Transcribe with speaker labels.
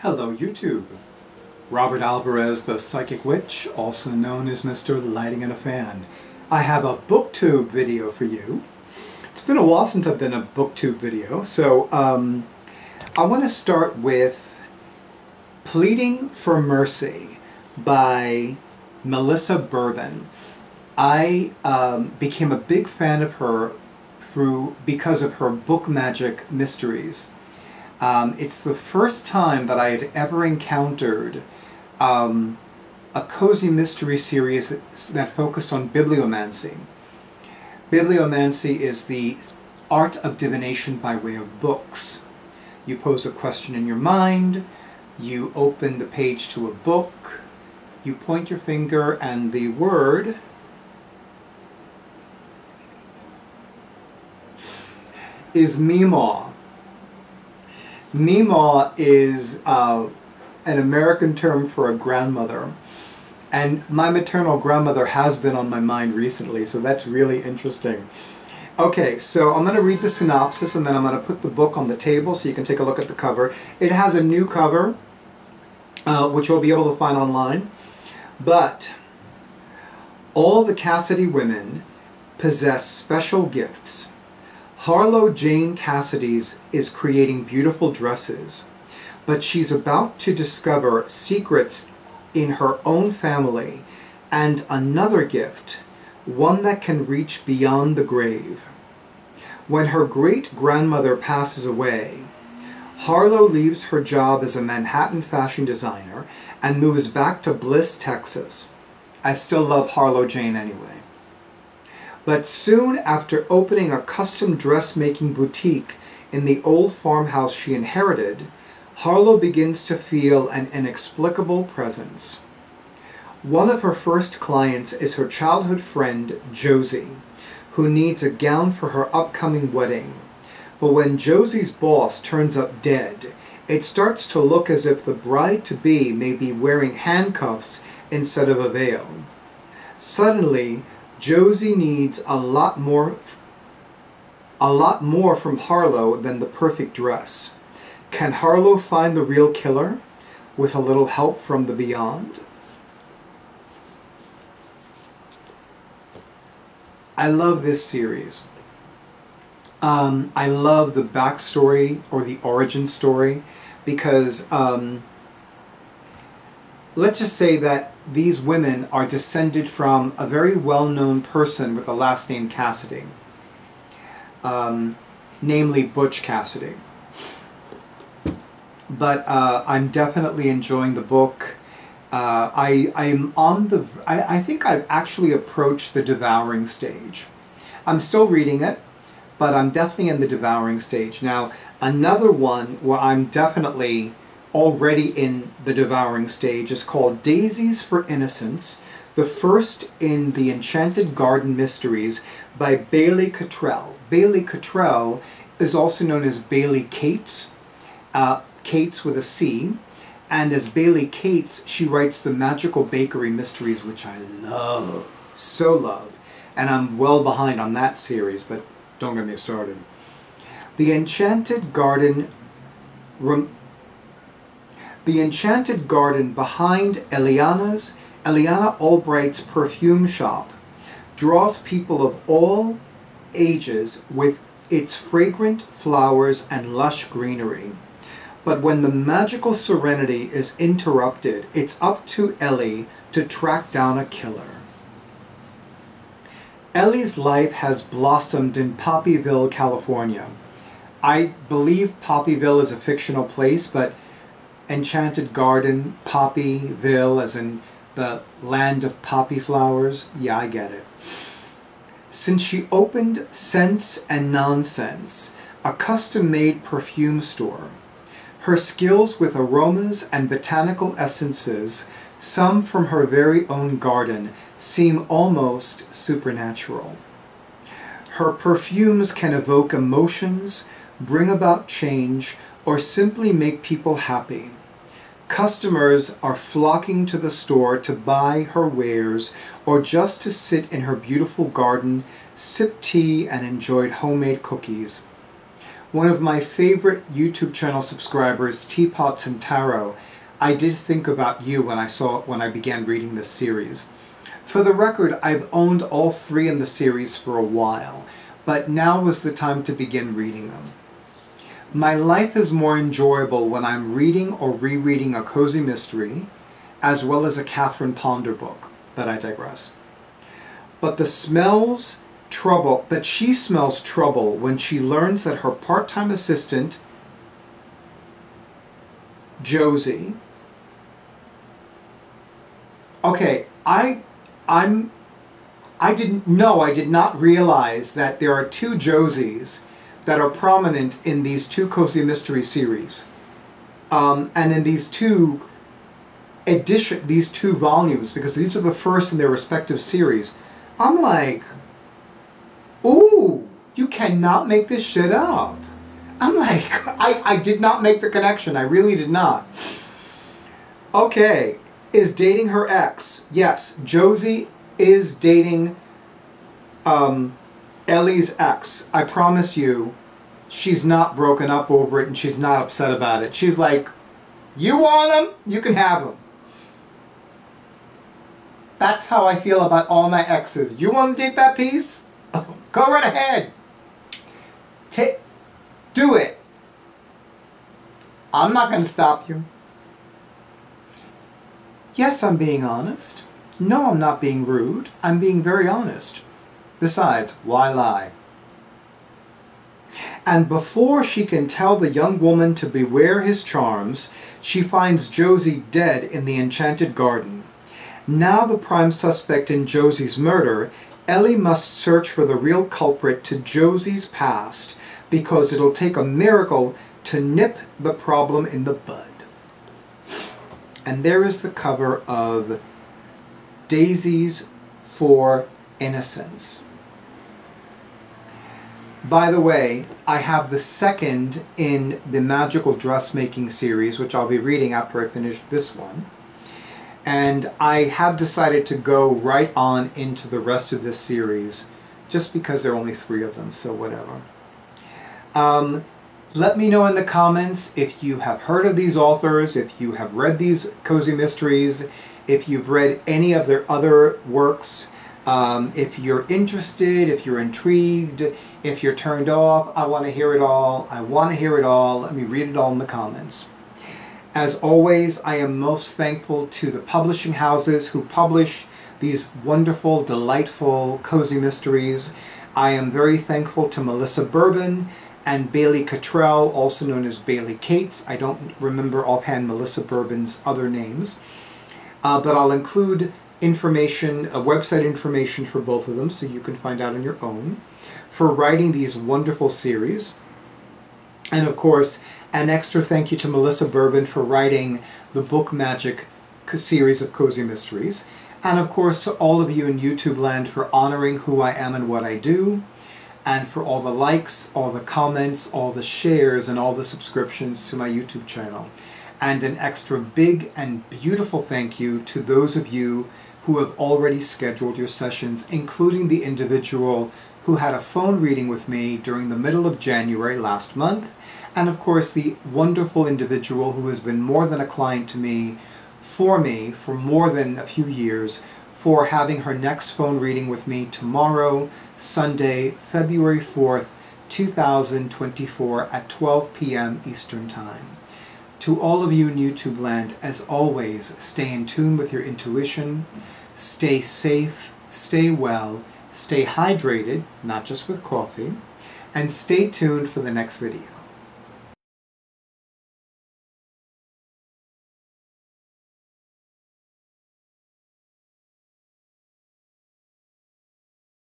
Speaker 1: Hello YouTube! Robert Alvarez, the Psychic Witch, also known as Mr. Lighting in a Fan. I have a BookTube video for you. It's been a while since I've done a BookTube video, so I want to start with Pleating for Mercy by Melissa Bourbon. I became a big fan of her because of her Book Magic Mysteries. It's the first time that I had ever encountered a cozy mystery series that focused on bibliomancy. Bibliomancy is the art of divination by way of books. You pose a question in your mind, you open the page to a book, you point your finger, and the word is Meemaw. Meemaw is an American term for a grandmother, and my maternal grandmother has been on my mind recently, so that's really interesting. Okay, so I'm going to read the synopsis and then I'm going to put the book on the table so you can take a look at the cover. It has a new cover, which you'll be able to find online, but all the Cassidy women possess special gifts. Harlow Jane Cassidy's is creating beautiful dresses, but she's about to discover secrets in her own family and another gift, one that can reach beyond the grave. When her great-grandmother passes away, Harlow leaves her job as a Manhattan fashion designer and moves back to Bliss, Texas. I still love Harlow Jane anyway. But soon after opening a custom dressmaking boutique in the old farmhouse she inherited, Harlow begins to feel an inexplicable presence. One of her first clients is her childhood friend, Josie, who needs a gown for her upcoming wedding. But when Josie's boss turns up dead, it starts to look as if the bride-to-be may be wearing handcuffs instead of a veil. Suddenly, Josie needs a lot more from Harlow than the perfect dress. Can Harlow find the real killer with a little help from the beyond? I love this series. I love the backstory or the origin story because let's just say that these women are descended from a very well-known person with the last name Cassidy, namely Butch Cassidy. But I'm definitely enjoying the book. I think I've actually approached the devouring stage. I'm still reading it, but I'm definitely in the devouring stage. Now, another one where I'm definitely already in the devouring stage is called Daisies for Innocence, the first in the Enchanted Garden Mysteries by Bailey Cattrell. Bailey Cattrell is also known as Bailey Cates, Cates with a C, and as Bailey Cates, she writes the Magical Bakery Mysteries, which I love, so love, and I'm well behind on that series, but don't get me started. The Enchanted Garden behind Eliana Albright's perfume shop draws people of all ages with its fragrant flowers and lush greenery. But when the magical serenity is interrupted, it's up to Ellie to track down a killer. Ellie's life has blossomed in Poppyville, California. I believe Poppyville is a fictional place, but Enchanted Garden, Poppyville, as in the land of poppy flowers. Yeah, I get it. Since she opened Sense and Nonsense, a custom-made perfume store, her skills with aromas and botanical essences, some from her very own garden, seem almost supernatural. Her perfumes can evoke emotions, bring about change, or simply make people happy. Customers are flocking to the store to buy her wares or just to sit in her beautiful garden, sip tea, and enjoy homemade cookies. one of my favorite YouTube channel subscribers, Teapots and Tarot, I did think about you when I began reading this series. For the record, I've owned all 3 in the series for a while, but now was the time to begin reading them. My life is more enjoyable when I'm reading or rereading a cozy mystery, as well as a Catherine Ponder book, but I digress. But she smells trouble when she learns that her part-time assistant, Josie... Okay, I did not realize that there are 2 Josies that are prominent in these 2 cozy mystery series, and in these 2 volumes, because these are the first in their respective series. I'm like, ooh, you cannot make this shit up. I'm like, I did not make the connection. I really did not. Okay, is dating her ex. Yes, Josie is dating Ellie's ex. I promise you, she's not broken up over it and she's not upset about it. She's like, you want him? You can have him. That's how I feel about all my exes. You want to date that piece? Go right ahead. Do it. I'm not going to stop you. Yes, I'm being honest. No, I'm not being rude. I'm being very honest. Besides, why lie? And before she can tell the young woman to beware his charms, she finds Josie dead in the Enchanted Garden. Now the prime suspect in Josie's murder, Ellie must search for the real culprit to Josie's past, because it'll take a miracle to nip the problem in the bud. And there is the cover of Daisies for Innocence. By the way, I have the second in the Magical Dressmaking series, which I'll be reading after I finish this one. And I have decided to go right on into the rest of this series, just because there are only 3 of them, so whatever. Let me know in the comments if you have heard of these authors, if you have read these cozy mysteries, if you've read any of their other works, if you're interested, if you're intrigued, if you're turned off. I want to hear it all. I want to hear it all. Let me read it all in the comments. As always, I am most thankful to the publishing houses who publish these wonderful, delightful, cozy mysteries. I am very thankful to Melissa Bourbon and Bailey Cattrell, also known as Bailey Cates. I don't remember offhand Melissa Bourbon's other names, but I'll include information, website information for both of them so you can find out on your own, for writing these wonderful series. And of course, an extra thank you to Melissa Bourbon for writing the Book Magic series of cozy mysteries. And of course to all of you in YouTube land for honoring who I am and what I do, and for all the likes, all the comments, all the shares, and all the subscriptions to my YouTube channel. And an extra big and beautiful thank you to those of you who have already scheduled your sessions, including the individual who had a phone reading with me during the middle of January last month, and of course the wonderful individual who has been more than a client to me for more than a few years, for having her next phone reading with me tomorrow, Sunday, February 4th, 2024 at 12 p.m. Eastern Time. To all of you in YouTube land, as always, stay in tune with your intuition, stay safe, stay well, stay hydrated, not just with coffee, and stay tuned for the next video.